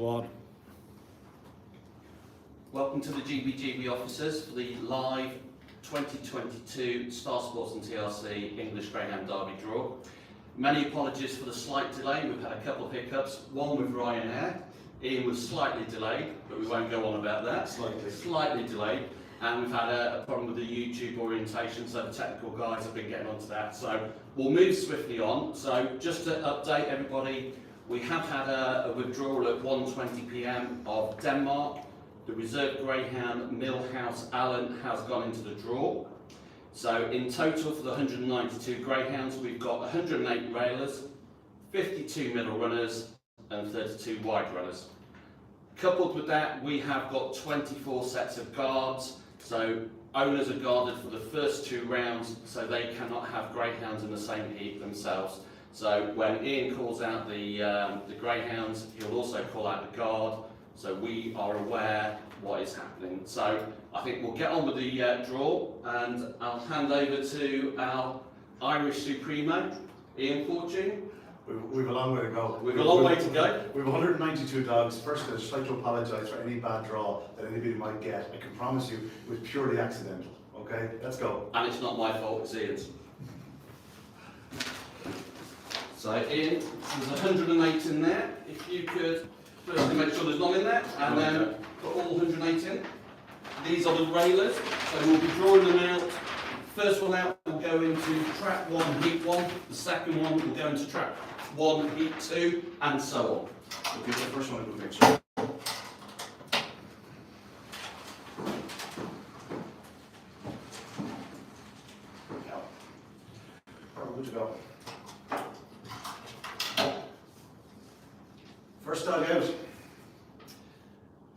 One. Welcome to the GBGB officers for the live 2022 Star Sports and TRC English Greyhound Derby draw. Many apologies for the slight delay. We've had a couple of hiccups, one with Ryanair. Ian was slightly delayed, but we won't go on about that. Slightly delayed. And we've had a problem with the YouTube orientation, so the technical guys have been getting onto that. So we'll move swiftly on. So just to update everybody, we have had a withdrawal at 1:20 p.m. of Denmark. The reserve Greyhound Millhouse Allen has gone into the draw. So in total for the 192 Greyhounds, we've got 108 railers, 52 middle runners and 32 wide runners. Coupled with that, we have got 24 sets of guards. So owners are guarded for the first 2 rounds, so they cannot have Greyhounds in the same heat themselves. So when Ian calls out the Greyhounds, he'll also call out the guard, so we are aware what is happening. So I think we'll get on with the draw, and I'll hand over to our Irish Supremo, Ian Fortune. We've a long way to go. We've a long way to go. We've 192 dogs. First, I'd just like to apologise for any bad draw that anybody might get. I can promise you it was purely accidental. Okay, let's go. And it's not my fault, it's Ian's. So Ian, there's 108 in there. If you could firstly make sure there's none in there, and then put all 108 in. These are the railers, so we'll be drawing them out. First one out will go into track 1, heat 1. The second one will go into track 1, heat 2, and so on. Okay, the first one, a good picture. Good to go. First dog out.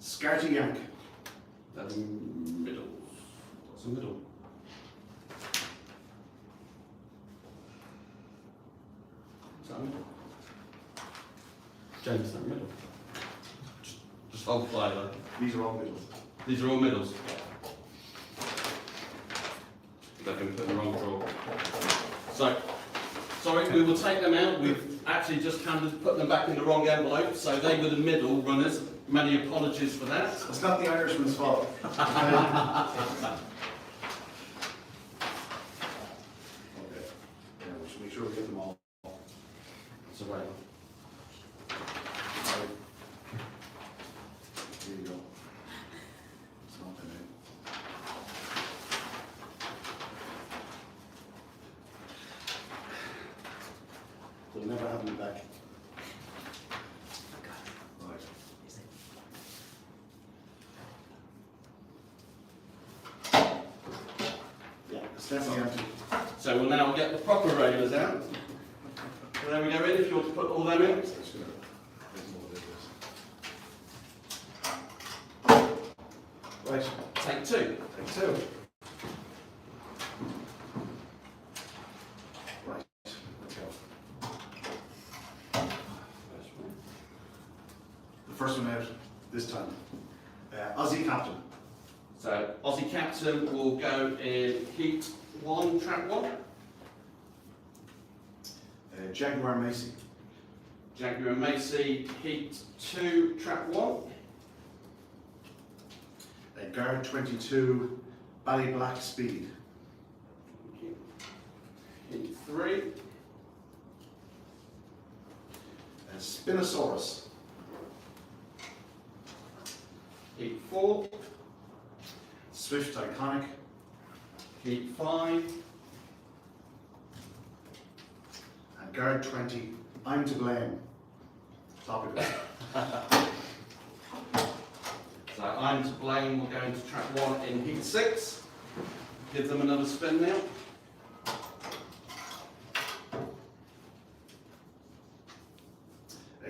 Scarty Yank. That's middle. What's the middle? Is that middle? James, is that middle? Just hold fly though. These are all middles. These are all middles. They've been put in the wrong drawer. So, sorry, we will take them out. We've actually just put them back in the wrong envelope, so they were the middle runners. Many apologies for that. It's not the Irishman's fault. Okay, yeah, we should make sure we get them all. It's a rail. Right. Here you go. It's not the name. We'll never have them back. Right. Yeah, it's definitely empty. So we'll now get the proper railers out. So there we go, in, if you want to put all them in. Right, Take 2. take 2. Right, let's go. The first one out this time. Aussie Captain. So Aussie Captain will go in heat 1, track 1. Jaguar Macy. Jaguar Macy, heat 2, track 1. Guard 22, Ballyblack Speed. Heat 3. Spinosaurus. Heat 4. Swift Iconic. Heat 5. And Guard 20, I'm to blame. Topical. So I'm to blame, we'll go into track 1 in heat 6. Give them another spin now.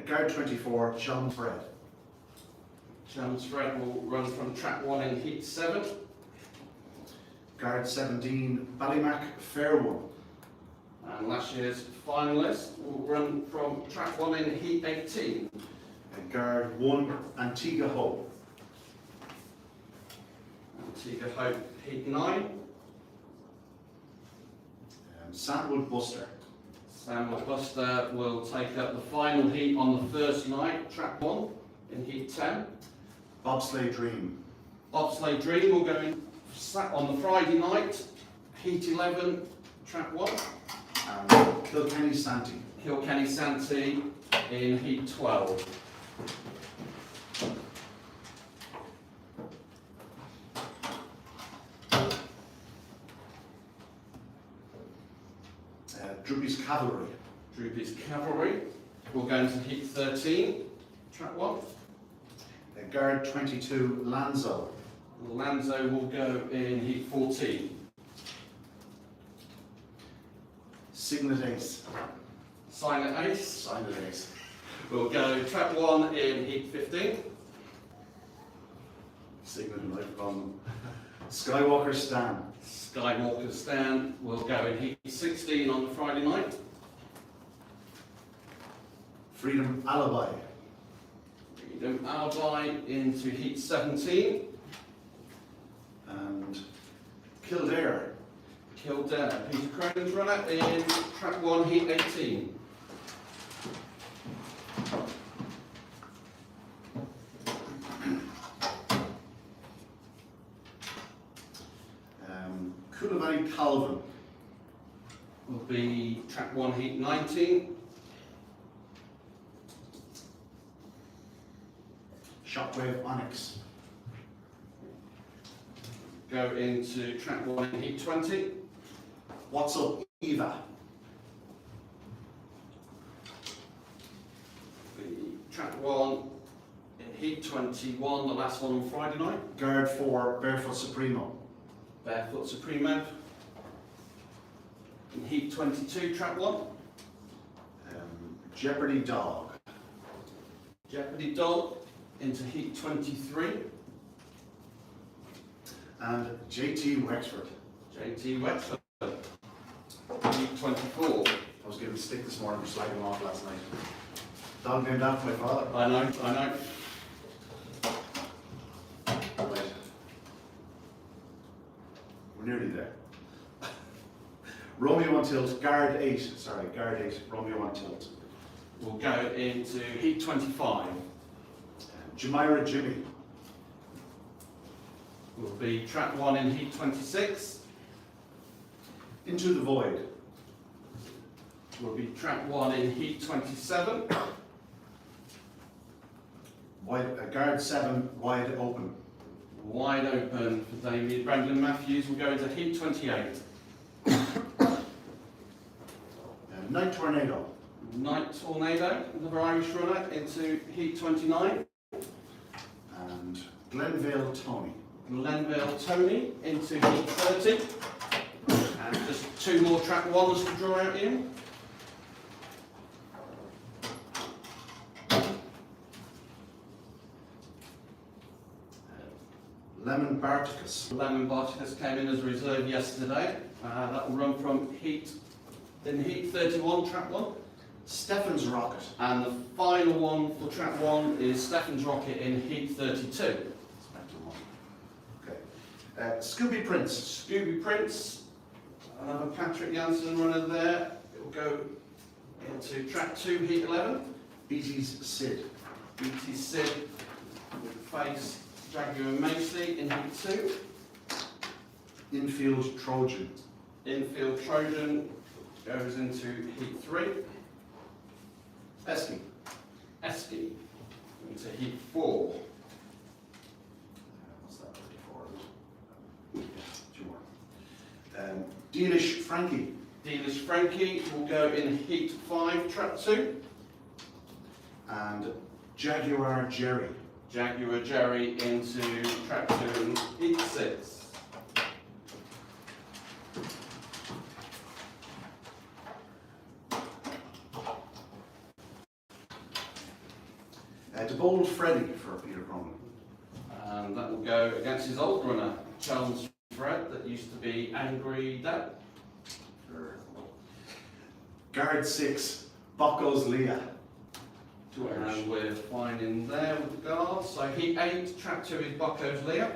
Guard 24, Sean Fred. Challenge Fred will run from track 1 in heat 7. Guard 17, Ballymac Fair One. And last year's finalist will run from track 1 in heat 18. And Guard 1, Antigua Hope. Antigua Hope, heat 9. Sandwood Buster. Samuel Buster will take up the final heat on the first night, track 1, in heat 10. Bobsleigh Dream. Bobsleigh Dream will go in on the Friday night, heat 11, track 1. And Kilkenny Santee. Kilkenny Santee in heat 12. Droopy's Cavalry. Droopy's Cavalry will go into heat 13, track 1. Guard 22 Lanzo. Lanzo will go in heat 14. Signet Ace. Silent Ace Silent Ace. will go track 1 in heat 15. Signet Knife Bomb. Skywalker Stan. Skywalker Stand will go in heat 16 on the Friday night. Freedom Alibi. Freedom Alibi into heat 17. And Kildare. Kildare, Peter Cronin's runner in track 1, heat 18. Coolabany Calvin. Will be track 1, heat 19. Shockwave Onyx. Go into track 1 in heat 20. What's Up Eva. The track 1 in heat 21, the last one on Friday night. Guard 4 Barefoot Supremo. Barefoot Supremo. In heat 22, track 1. Jeopardy Dog. Jeopardy Dog into heat 23. And JT Wexford. JT Wexford. Heat 24. I was given stick this morning for slagging him off last night. Dog named after my father. I know. Right. We're nearly there. Romeo on Tilt, Guard 8, Romeo on Tilt. We'll go into heat 25. Jumeirah Jimmy. Will be track 1 in heat 26. Into the Void. Will be track 1 in heat 27. Guard 7, Wide Open. Wide Open for Damien. Brandon Matthews will go into heat 28. Night Tornado. Night Tornado, another Irish runner, into heat 29. And Glenvale Tony. Glenvale Tony into heat 30. And just 2 more track 1s to draw out in. Lemon Barticus. Lemon Barticus came in as a reserve yesterday. That will run from heat 31, track 1. Stefan's Rocket. And the final one for track 1 is Stefan's Rocket in heat 32. Okay. Scooby Prince. Scooby Prince, another Patrick Janssen runner there. It will go into track 2, heat 11. Beatty's Sid. BT Sid will face Jaguar Macy in heat 2. Infield Trojan. Infield Trojan goes into heat 3. Esky. Esky into heat 4. What's that ready for? 2 more. Dealish Frankie. Dealish Frankie will go in heat 5, track 2. And Jaguar Jerry. Jaguar Jerry into track 2 in heat 6. To Bold Freddy for Peter Cronin. And that will go against his old runner, Charles Fred, that used to be Angry Dad. Guard 6, Bocco's Leah. And we're fine in there with the guards. So heat 8, track 2 is Bocco's Leah.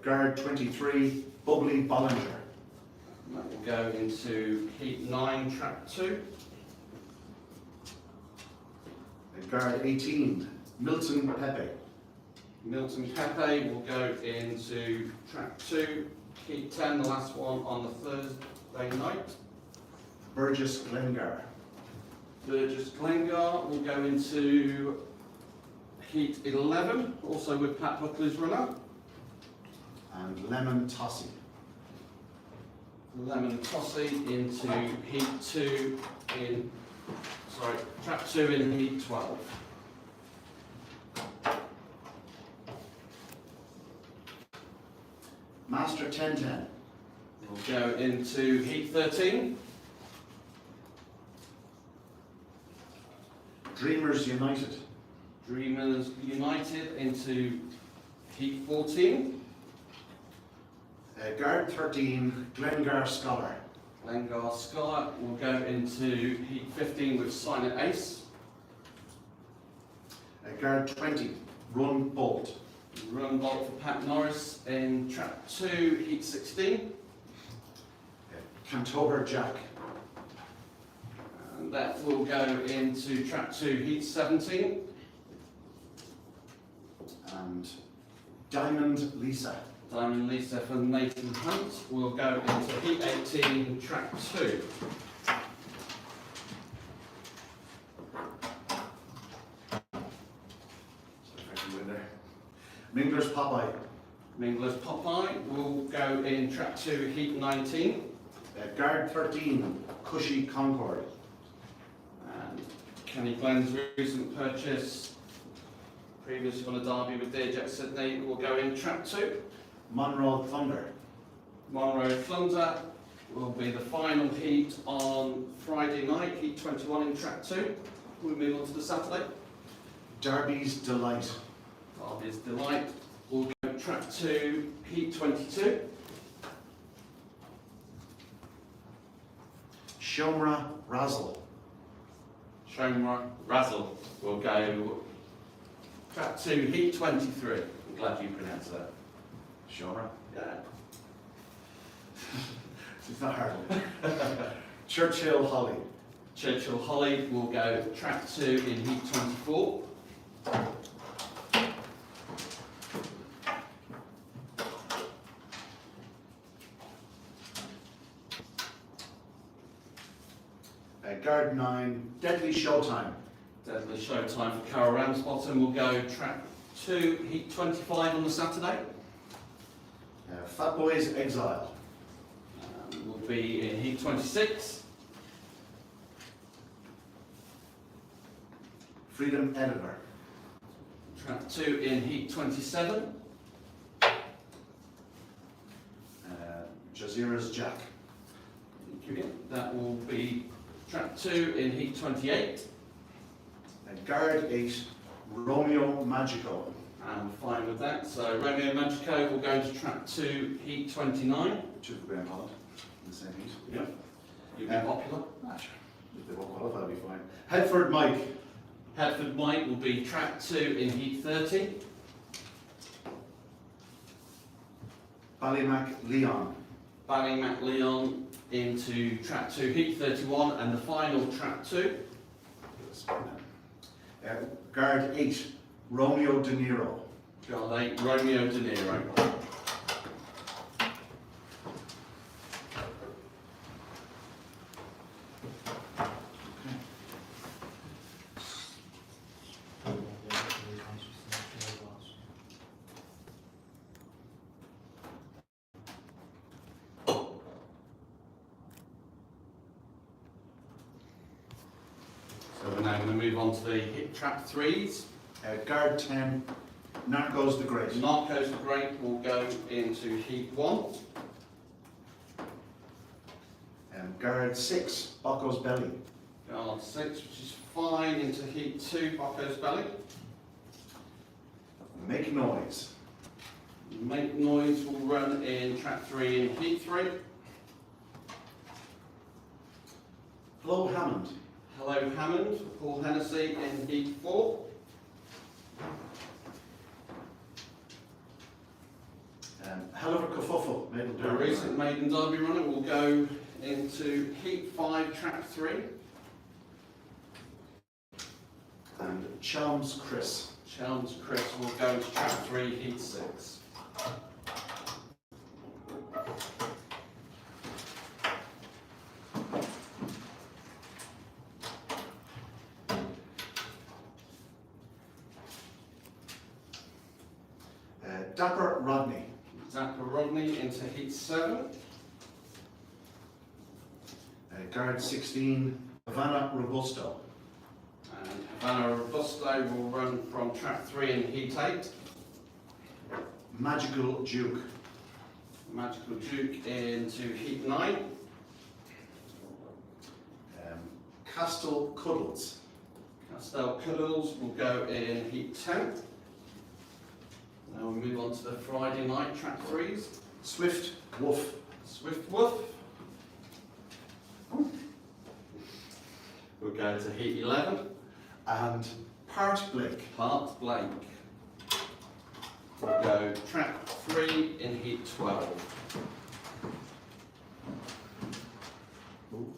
Guard 23, Bubbly Bollinger. And that will go into heat 9, track 2. Guard 18, Milton Pepe. Milton Pepe will go into track 2, heat 10, the last one on the Thursday night. Burgess Glengar. Burgess Glengar will go into heat 11, also with Pat Buckley's runner. And Lemon Tossie. Lemon Tossy into heat 2 in, track 2 in heat 12. Master 1010. We'll go into heat 13. Dreamers United. Dreamers United into heat 14. Guard 13, Glengar Scholar. Glengar Scholar will go into heat 15 with Silent Ace. Guard 20, Run Bolt. Run Bolt for Pat Norris in track 2, heat 16. Cantober Jack. And that will go into track 2, heat 17. And Diamond Lisa. Diamond Lisa for Nathan Hunt will go into heat 18, track 2. Mingler's Popeye. Mingler's Popeye will go in track 2, heat 19. Guard 13, Cushy Concord. And Kenny Glenn's recent purchase, previously on a derby with Deerjack Sydney, will go in track 2. Monroe Thunder. Monroe Thunder will be the final heat on Friday night, heat 21 in track 2. We move on to the Saturday. Derby's Delight. Derby's Delight will go track 2, heat 22. Shomra Razzle. Shomra Razzle will go track 2, heat 23. I'm glad you pronounced that. Shomra? Yeah. It's not hard. Churchill Holly. Churchill Holly will go track 2 in heat 24. Guard 9, Deadly Showtime. Deadly Showtime for Carol Ramsbottom will go track 2, heat 25 on the Saturday. Fat Boys Exile. Will be in heat 26. Freedom Editor. Track 2 in heat 27. Jazeera's Jack. That will be track 2 in heat 28. Guard 8, Romeo Magico. And we're fine with that. So Romeo Magico will go into track 2, heat 29. Two for Graham Holland in the same heat. Yep. You'll be popular. Sure. If they won't qualify, they'll be fine. Headford Mike. Headford Mike will be track 2 in heat 30. Ballymac Leon. Ballymac Leon into track 2, heat 31, and the final track 2. Guard 8, Romeo De Niro. Guard 8, Romeo De Niro. So we're now going to move on to the hit track 3s. Guard 10, Narcos the Great. Narcos the Great will go into heat 1. Guard 6, Bocco's Belly. Guard 6, which is fine, into heat 2, Bocco's Belly. Make Noise. Make Noise will run in track 3 in heat 3. Hello Hammond. Hello Hammond for Paul Hennessy in heat 4. Hell of a Kerfuffle, Maiden The Derby. recent maiden derby runner will go into heat 5, track 3. And Chelm's Chris. Chelm's Chris will go into track 3, heat 6. Dapper Rodney. Dapper Rodney into heat 7. Guard 16, Havana Robusto. And Havana Robusto will run from track 3 in heat 8. Magical Duke. Magical Duke into heat 9. Castle Cuddles. Castel Cuddles will go in heat 10. Now we move on to the Friday night track 3s. Swift Wolf. Swift Woof will go to heat 11. And Part Blake. Part Blake will go track 3 in heat 12. Ooh.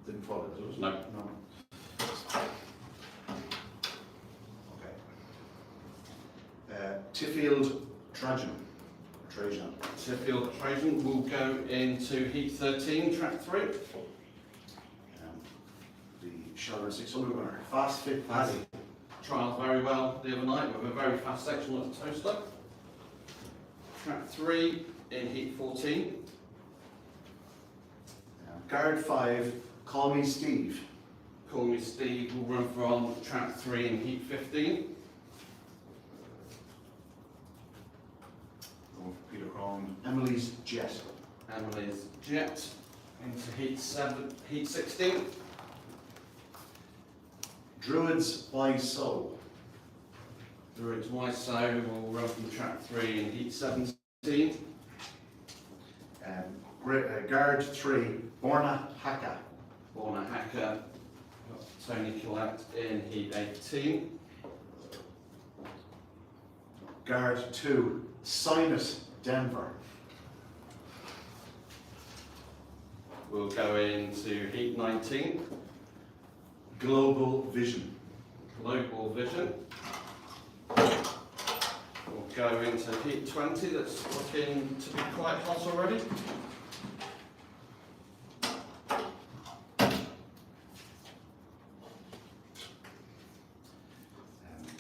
Didn't follow it, was it? No. No. Okay. Tiffield Trajan. Sheffield Trojan will go into heat 13, track 3. The Shelburne 600 winner. Fast Fit Paddy. Trialled very well the other night with a very fast section at the toaster. Track 3 in heat 14. Guard 5, Call Me Steve. Call Me Steve will run from track 3 in heat 15. Going for Peter Crone. Emily's Jet. Emily's Jet into heat 16. Druids by Soul. Druids White Sow will run from track 3 in heat 17. Guard 3, Borna Haka. Borna Hacker, Tony Collette in heat 18. Guard 2, Sinus Denver. We'll go into heat 19. Global Vision. Global Vision. We'll go into heat 20, that's looking to be quite hot already.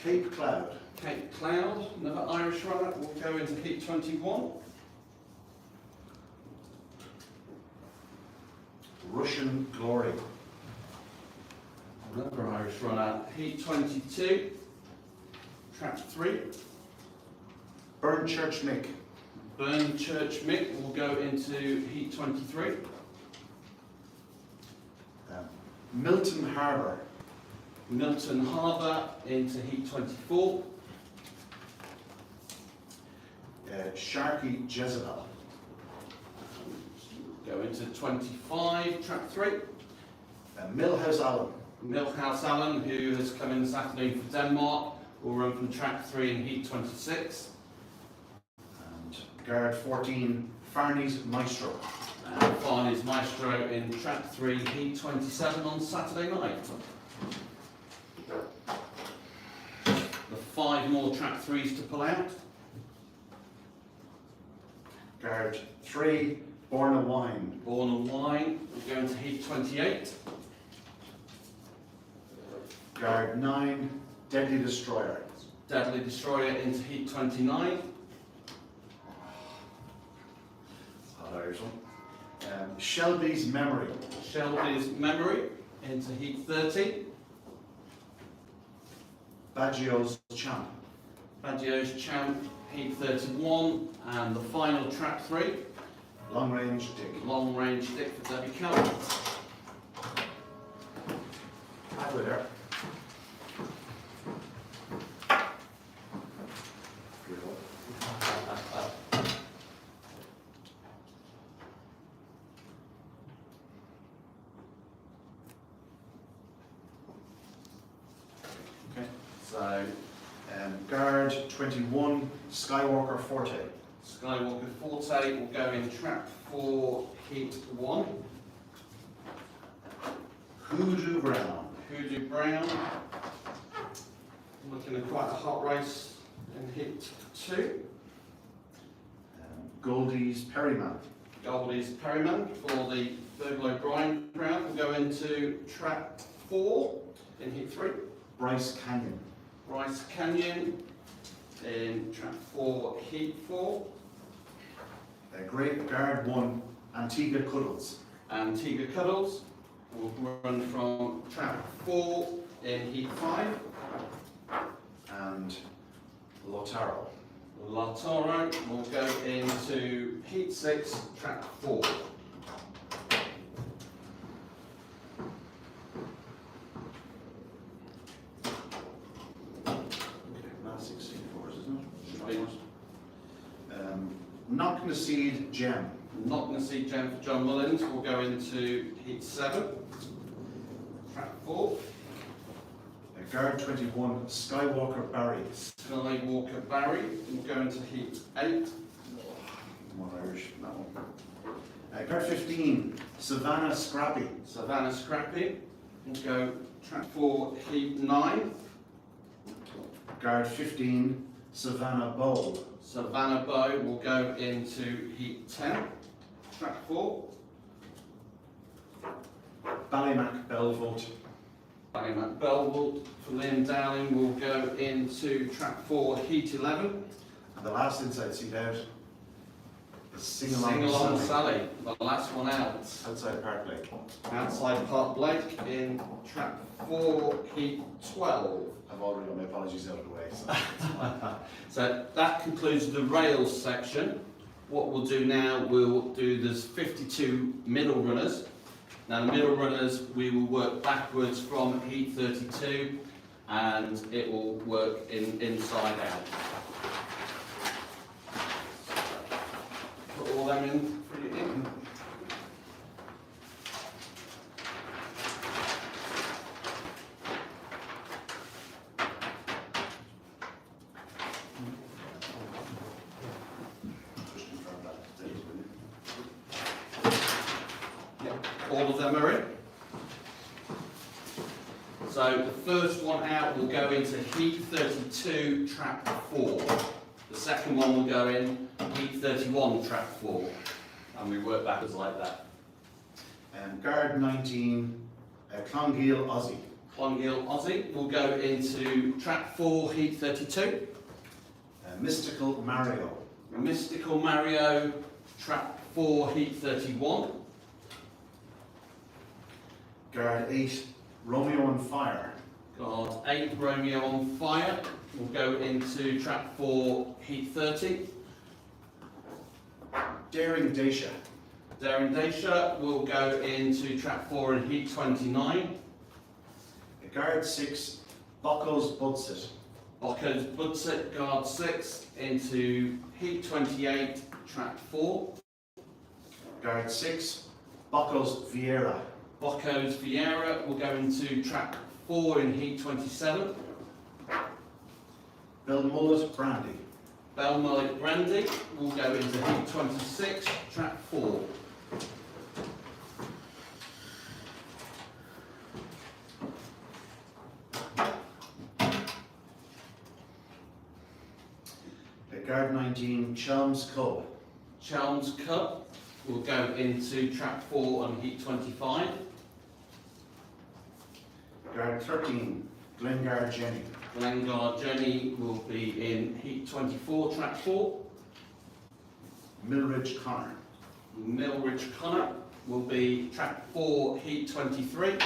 Cape Cloud. Cape Cloud, another Irish runner, will go into heat 21. Russian Glory. Another Irish runner, heat 22, track 3. Burnchurch Mick. Burnchurch Mick will go into heat 23. Milton Harbour. Milton Harbour into heat 24. Sharky Jezebel. Go into 25, track 3. Millhouse Allen. Milhouse Allen, who has come in this afternoon for Denmark, will run from track 3 in heat 26. And Guard 14, Farney's Maestro. And Farney's Maestro in track 3, heat 27 on Saturday night. The 5 more track 3s to pull out. Guard 3, Born a Wine. Born and Wine will go into heat 28. Guard 9, Deadly Destroyer. Deadly Destroyer into heat 29. Hot Irish one. Shelby's Memory. Shelby's Memory into heat 30. Baggio's Champ. Baggio's Champ, heat 31. And the final track 3, Long Range Dick. Long Range Stick for Debbie Kelly. Halfway there. Okay. So, Guard 21, Skywalker Forte. Skywalker Forte will go in track 4, heat 1. Hoodoo Brown. Hoodoo Brown Looking at quite a hot race in heat 2. Goldie's Perryman. Goldie's Perryman for the Fergal O'Brien crown will go into track 4 in heat 3. Bryce Canyon. Bryce Canyon in track 4, heat 4. Great Guard 1, Antigua Cuddles. Antigua Cuddles will run from track 4 in heat 5. And Lotaro. Latoro will go into heat 6, track 4. Not 64s, isn't it? Knocknaseed Gem. Knocknaseed Gem for John Mullins will go into heat 7, track 4. Guard 21, Skywalker Barry. Skywalker Barry will go into heat 8. More Irish than that one. Guard 15, Savannah Scrappy. Savannah Scrappy will go track 4, heat 9. Guard 15, Savannah Bowl. Savannah Bow will go into heat 10, track 4. Ballymac Belvolt. Ballymac Belwood for Liam Dowling will go into track 4, heat 11. And the last inside seat out is Sing Along Sing-along Sally. Sally, the last one out. Outside Park Lake. Outside Park Blake in track 4, heat 12. I've already got my apologies out of the way. So So that concludes the rails section. What we'll do now, we'll do there's 52 middle runners. Now the middle runners, we will work backwards from heat 32 and it will work inside out. Put all them in for you in. just confirm that date, will you? All of them are in. So the first one out will go into heat 32, track 4. The second one will go in heat 31, track 4. And we work backwards like that. Guard 19, Clongiel Aussie. Clongiel Aussie will go into track 4, heat 32. Mystical Mario. Mystical Mario, track 4, heat 31. Guard 8, Romeo on Fire. Guard 8, Romeo on Fire, will go into track 4, heat 30. Daring Dacia. Daring Dacia will go into track 4 in heat 29. Guard 6, Boccos Budsit. Boccos Budsit, guard 6, into heat 28, track 4. Guard 6, Boccos Vieira. Boccos Vieira will go into track 4 in heat 27. Belmullet Brandy. Belmullet Brandy will go into heat 26, track 4. Guard 19, Chelms Cub. Chelms Cup will go into track 4 on heat 25. Guard 13, Glengar Jenny. Glengar Jenny will be in heat 24, track 4. Millridge Connor. Millridge Connor will be track 4, heat 23.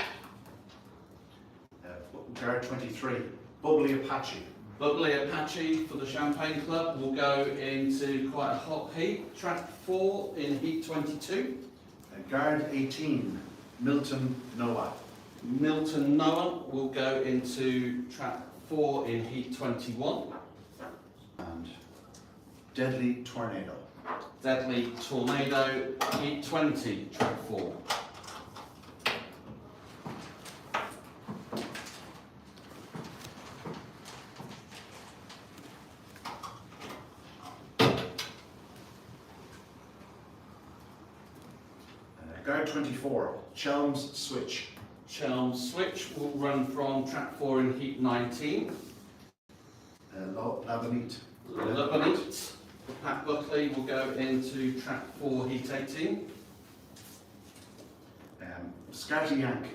Guard 23, Bubbly Apache. Bubbly Apache for the Champagne Club will go into quite a hot heat, track 4 in heat 22. Guard 18, Milton Noah. Milton Noah will go into track 4 in heat 21. And Deadly Tornado. Deadly Tornado, heat 20, track 4. Guard 24, Chelms Switch. Chelms Switch will run from track 4 in heat 19. Labanite. Lebanite. Pat Buckley will go into track 4, heat 18. Scarty Yank.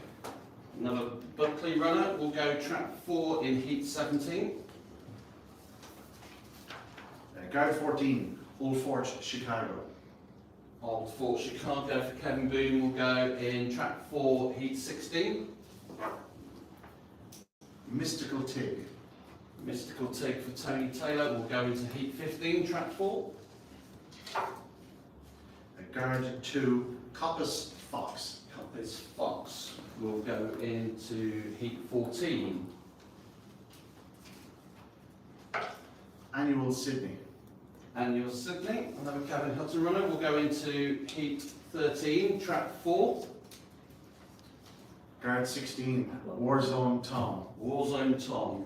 Another Buckley runner will go track 4 in heat 17. Guard 14, Old Fort, Chicago. Old Fort Chicago for Kevin Boone will go in track 4, heat 16. Mystical Tig. Mystical Tig for Tony Taylor will go into heat 15, track 4. Guard 2, Coppice Fox. Coppice Fox will go into heat 14. Annual Sydney. Annual Sydney, another Kevin Hutton runner will go into heat 13, track 4. Guard 16, Warzone Tom. Warzone Tom.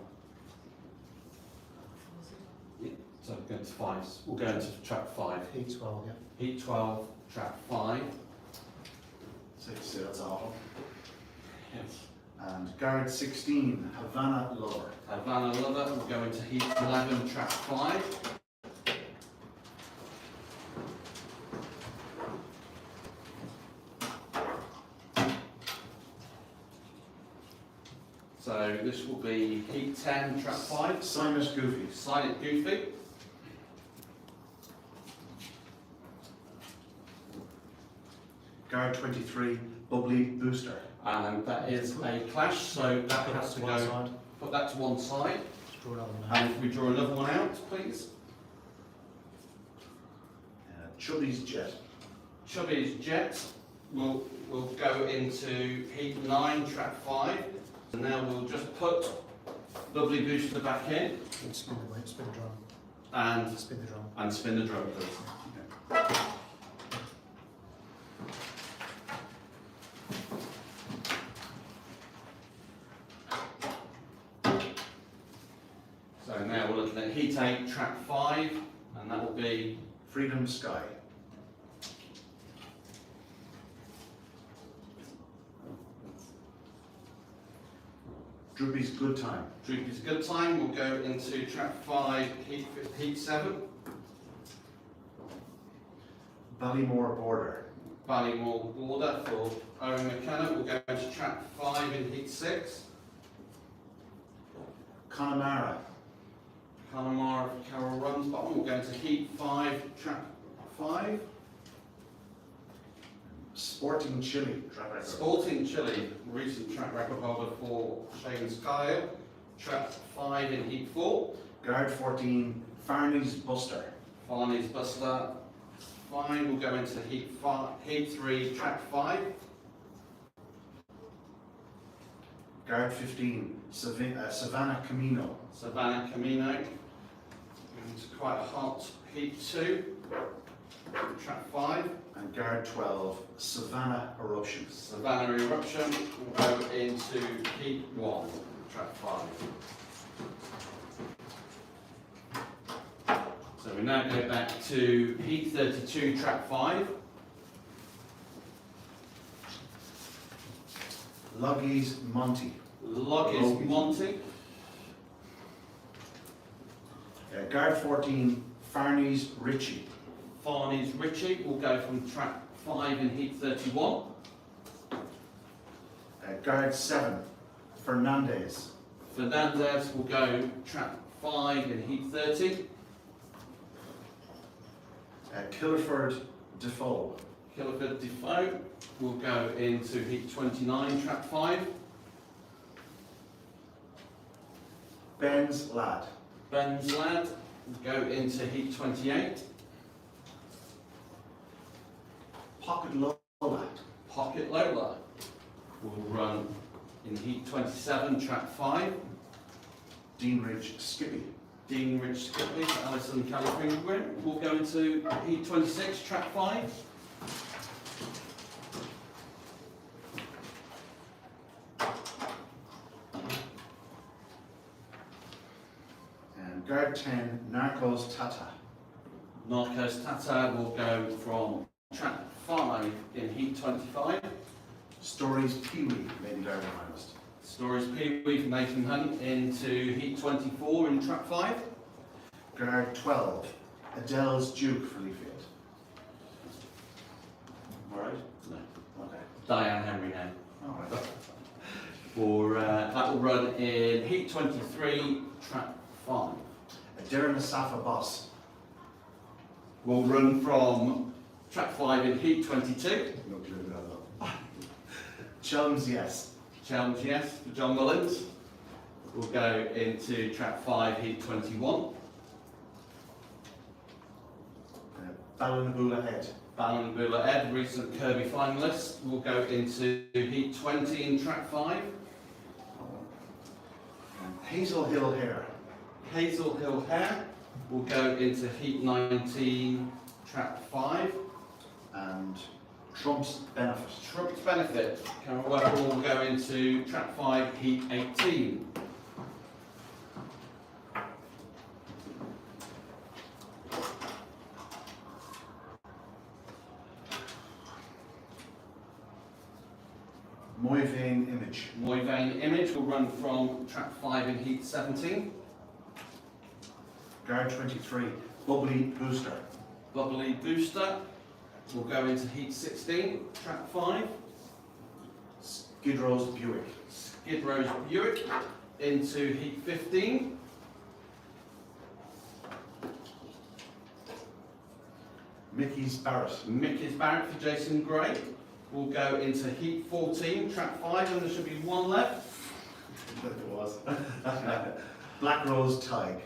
Yeah, so we're going to 5. We'll go into track 5. Heat 12, yeah. Heat 12, track 5. So that's awful. Yes. And Guard 16, Havana Lover. Havana Lover will go into heat 11, track 5. So this will be heat 10, track 5. Silent Goofy. Silent Goofy. Guard 23, Bubbly Booster. And that is a clash, so that has to One go. side. Put that to one side. Just draw another one out. And if we draw another one out, please. Chubby's Jet. Chubby's Jet will go into heat 9, track 5. And now we'll just put Bubbly Booster back in And spin the drum. and Spin the drum. spin the drum, please. So now we're looking at heat 8, track 5, and that will be Freedom Sky. Droopy's Good Time. Droopy's Good Time. Will go into track 5, heat 7. Ballymore Border. Ballymore Border for Owen McKenna will go into track 5 in heat 6. Connemara. Connemara for Carol Runsbottom will go into heat 5, track 5. Sporting Chile. Track record. Sporting Chile, recent track record holder for Shane Kyle, track 5 in heat 4. Guard 14, Farney's Buster. Farney's Buster 5 will go into heat 3, track 5. Guard 15, Savannah Camino. Savannah Camino into quite a hot heat 2, track 5. And Guard 12, Savannah Eruption. Savannah Eruption will go into heat 1, track 5. So we now go back to heat 32, track 5. Luggy's Monty. Loggis Monty. Guard 14, Farney's Richie. Farney's Richie will go from track 5 in heat 31. Guard 7, Fernandez. Fernandez will go track 5 in heat 30. Killiford Defoe. Killiford Defoe will go into heat 29, track 5. Ben's Lad. Ben's Lad will go into heat 28. Pocket Lola. Pocket Lola will run in heat 27, track 5. Deanridge Skippy. Deanridge Skipley for Alison Kelly will go into heat 26, track 5. And Guard 10, Narcos Tata. Narcos Tata will go from track 5 in heat 25. Stories Pee-wee, Lady Derby Finest. Stories Pee-wee for Nathan Hunt into Heat 24 in Trap 5. Guard 12, Adele's Duke for Leafield. Alright? No. Okay. Diane Henry now. Alright. That will run in Heat 23, Trap 5. Darren Asafa Boss. Will run from Trap 5 in Heat 22. No clue about that. Chums, yes. Challenge yes for John Mullins. Will go into Trap 5, Heat 21. Ballinabula Head. Ballinabula Ed, recent Kirby finalist, will go into Heat 20 in Trap 5. Hazel Hill Hare. Hazel Hill Hare will go into Heat 19, Trap 5. And Trump's Benefit. Trump's Benefit, Cameron Weber will go into Trap 5, Heat 18. Moyvane Image. Moyvane Image will run from Trap 5 in Heat 17. Guard 23, Bubbly Booster. Bubbly Booster will go into Heat 16, Trap 5. Skid Row's Buick. Skid Row's Buick into Heat 15. Mickey's Barrett. Mickey's Barrett for Jason Gray will go into Heat 14, Trap 5, and there should be one left. It was. Black Rose Tig.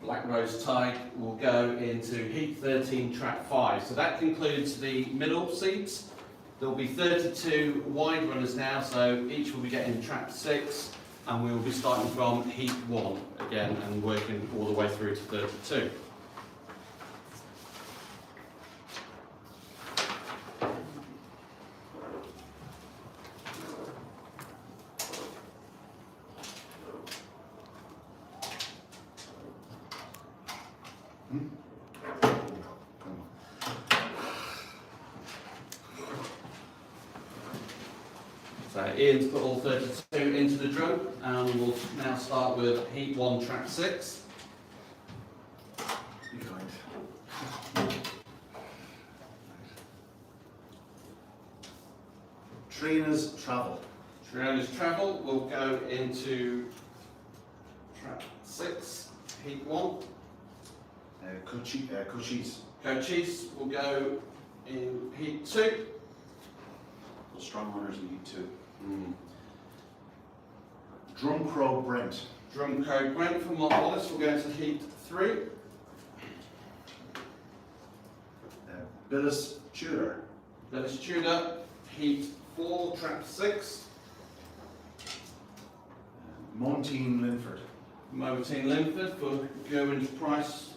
Black Rose Tide will go into Heat 13, Trap 5. So that concludes the middle seats. There will be 32 wide runners now, so each will be getting Trap 6, and we will be starting from Heat 1 again and working all the way through to 32. So Ian's put all 32 into the drum, and we'll now start with Heat 1, Trap 6. Be kind. Trina's Travel. Triona's Travel will go into Trap 6, Heat 1. Cochise. Cochise will go in Heat 2. Strong runners in Heat 2. Drumcrow Brent. Drumco Brent from Mont Wallace will go into Heat 3. Billis Tudor. Dennis Tudor, Heat 4, Trap 6. Montine Linford. Montine Linford for Gerwin Price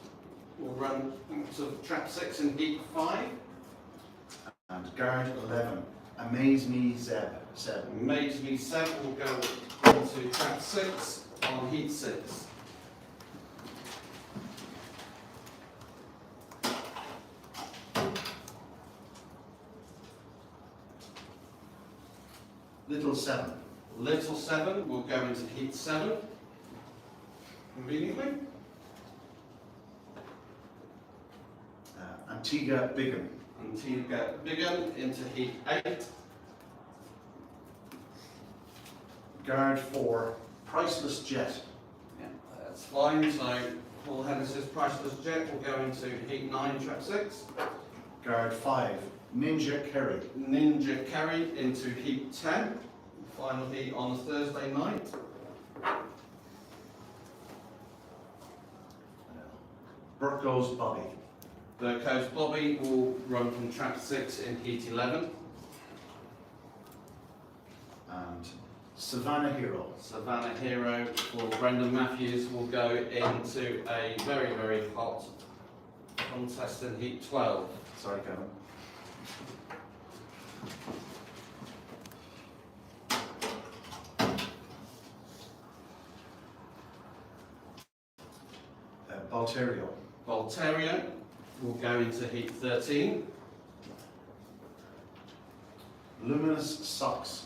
will run to Trap 6 in Heat 5. And Guard 11. Amaze Me Zeb. Amaze Me Seb will go into Trap 6 on Heat 6. Little 7. Little 7 will go into Heat 7, conveniently. Antigua Bigham. Antigua Bigham into Heat 8. Guard 4. Priceless Jet. Yeah, that's fine. So Paul Hennis's Priceless Jet will go into Heat 9, Trap 6. Guard 5. Ninja Kerry. Ninja Kerry into Heat 10. Final heat on a Thursday night. Burko's Bobby. Burko's Bobby will run from Trap 6 in Heat 11. And Savannah Hero. Savannah Hero for Brendan Matthews will go into a very, very hot contest in Heat 12. Sorry, Kevin. Balterio. Voltario will go into Heat 13. Luminous Socks.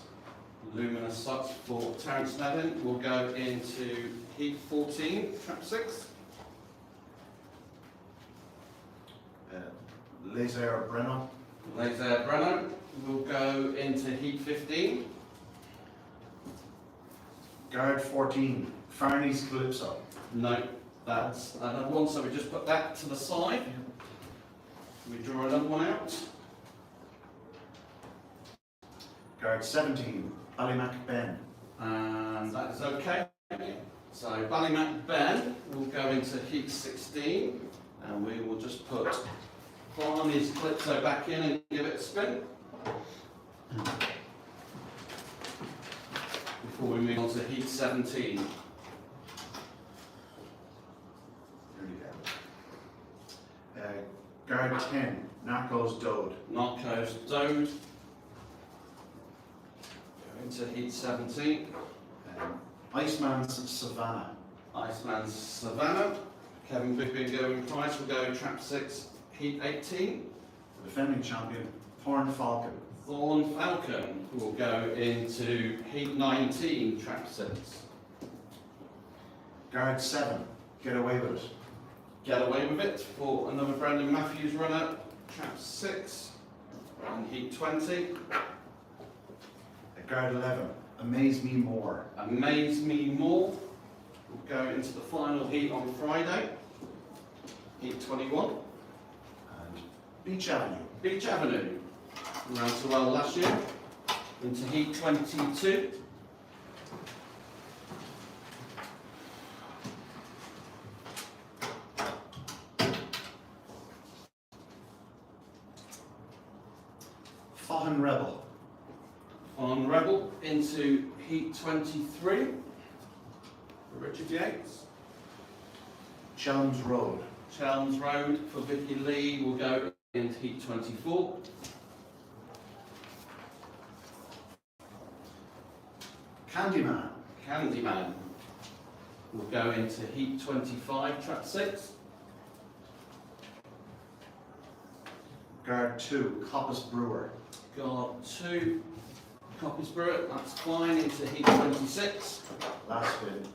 Luminous such for Terence Nevin will go into heat 14, trap 6. Laser Brenner. Laser Brenner will go into heat 15. Guard 14, Farney's Calypso. No, that's another one, so we just put that to the side. We draw another one out. Guard 17, Ballymac Ben. And that is okay. So Ballymac Ben will go into heat 16, and we will just put Barney's Calypso back in and give it a spin. Before we move on to heat 17. Guard 10, Narcos Dode. Narcos Dode. Go into heat 17. Iceman's Savannah. Iceman's Savannah. Kevin Bingo and Price will go trap 6, heat 18. The defending champion, Thorn Falcon. Thorn Falcon will go into heat 19, trap 6. Guard 7, Get Away With It. Get Away With It for another Brendan Matthews runner, trap 6, and heat 20. Guard 11, Amaze Me More. Amaze Me More will go into the final heat on Friday, heat 21. And Beach Avenue. Beach Avenue ran so well last year, into heat 22. Faughan Rebel. On Rebel into heat 23 for Richard Yates. Chelmsford Road. Chelms Road for Vicky Lee will go into heat 24. Candyman. Candyman will go into heat 25, trap 6. Guard 2, Coppice Brewer. Guard 2, Coppice Brewer, that's fine, into heat 26. Last spin.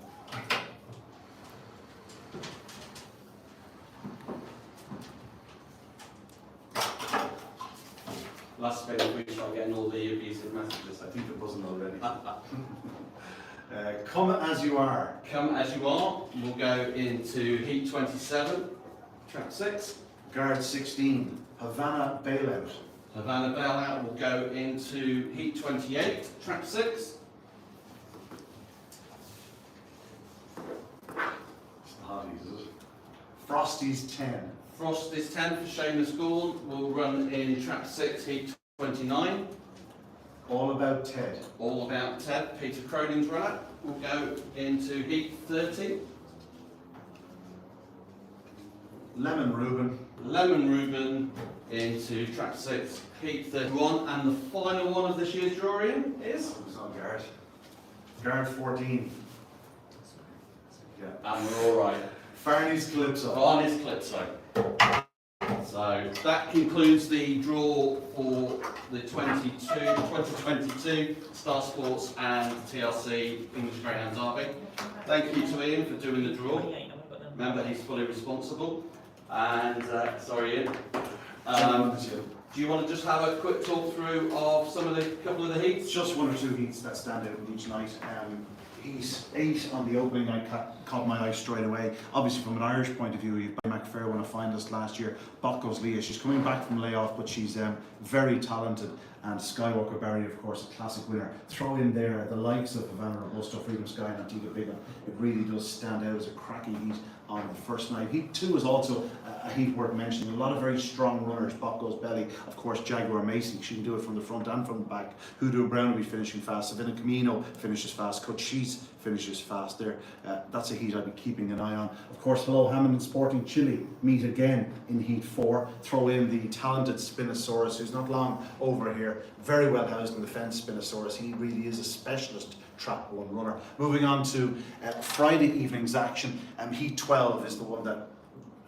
Last spin, if we start getting all the abusive messages. I think it wasn't already. Come As You Are. Come As You Are will go into heat 27, trap 6. Guard 16, Havana Bailout. Havana Bailout will go into heat 28, trap 6. It's the hotties, is it? Frosty's 10. Frosty's 10 for Seamus Gorn will run in trap 6, heat 29. All About Ted. All About Ted, Peter Croning's runner, will go into heat 30. Lemon Reuben. Lemon Reuben into trap 6, heat 31. And the final one of this year's drawing is? It's on guard. Guard 14. Yeah. And we're alright. Farney's Calypso. Barney's Calypso. So that concludes the draw for the 2022 Star Sports and TRC English Greyhound Derby. Thank you to Ian for doing the draw. Remember, he's fully responsible. And sorry, Ian. Do you want to just have a quick talk through of some of the couple of the heats? It's just one or two heats that stand out in each night. Heat 8 on the opening night caught my eye straight away. Obviously, from an Irish point of view, you've McFair won a finalist last year. Botco's Leah, she's coming back from layoff, but she's very talented. And Skywalker Barry, of course, a classic winner. Throw in there the likes of Havana Robusto, Freedom Sky, and Antigua Bigham. It really does stand out as a cracking heat on the first night. Heat 2 is also a heat worth mentioning. A lot of very strong runners. Botco's Belly, of course, Jaguar Macy. She can do it from the front and from the back. Hoodoo Brown will be finishing fast. Savannah Camino finishes fast. Cochise finishes fast there. That's a heat I'll be keeping an eye on. Of course, Hello Hammond and Sporting Chile meet again in Heat 4. Throw in the talented Spinosaurus, who's not long over here. Very well housed in the fence, Spinosaurus. He really is a specialist Trap 1 runner. Moving on to Friday evening's action. Heat 12 is the one that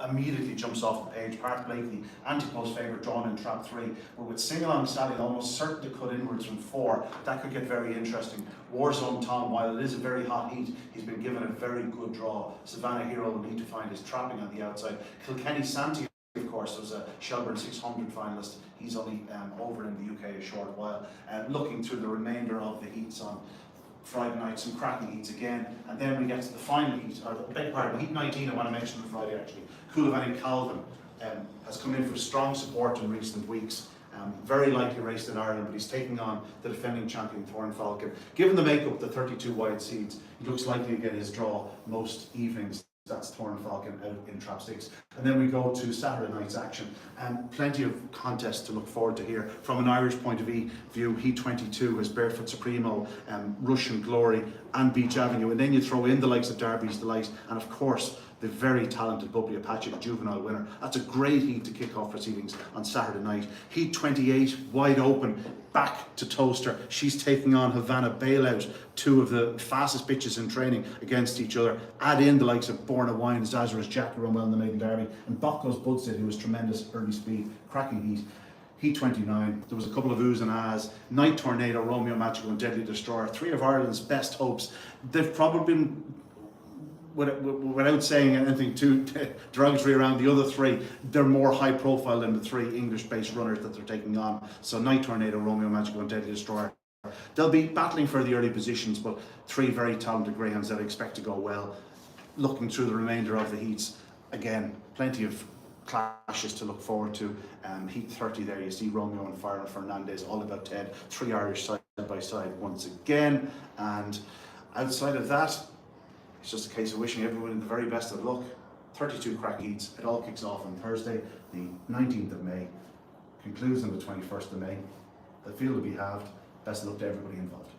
immediately jumps off the page. Park Blakely, anti-post favourite, drawn in trap 3. But with Sing-Along Sally almost certain to cut inwards from 4, that could get very interesting. Warzone Tom, while it is a very hot heat, he's been given a very good draw. Savannah Hero will need to find his trapping on the outside. Kilkenny Santi, of course, was a Shelburne 600 finalist. He's only over in the UK a short while. Looking through the remainder of the heats on Friday night, some cracking heats again, and then we get to the final heat, or the big part, heat 19 I want to mention on Friday actually. Coulivan Calvin has come in for strong support in recent weeks. Very likely raced in Ireland, but he's taking on the defending champion Thorn Falcon. Given the makeup, the 32 wide seeds, he looks likely to get his draw most evenings. That's Thorn Falcon out in trap 6. And then we go to Saturday night's action, and plenty of contests to look forward to here. From an Irish point of view, Heat 22 has Barefoot Supremo, Russian Glory and Beach Avenue, and then you throw in the likes of Derby's Delight and of course the very talented Bubbly Apache, the juvenile winner. That's a great heat to kick off proceedings on Saturday night. Heat 28, wide open, back to Toaster. She's taking on Havana Bailout, two of the fastest bitches in training against each other. Add in the likes of Borna Wine, Zazarus, Jackie Rumwell in the maiden derby, and Bocco's Budstead, who was tremendous early speed, cracking heat. Heat 29, there was a couple of oohs and ahs. Night Tornado, Romeo Magical and Deadly Destroyer, 3 of Ireland's best hopes. They've probably been, without saying anything too derogatory around the other 3, they're more high profile than the 3 English-based runners that they're taking on. So Night Tornado, Romeo Magical and Deadly Destroyer. They'll be battling for the early positions, but 3 very talented greyhounds that I expect to go well. Looking through the remainder of the heats, again, plenty of clashes to look forward to. Heat 30 there, you see Romeo and Fire and Fernandez, all about Ted, 3 Irish side by side once again. And outside of that, it's just a case of wishing everyone the very best of luck. 32 crack heats. It all kicks off on Thursday, the 19th of May, concludes on the 21st of May. The field will be halved. Best of luck to everybody involved.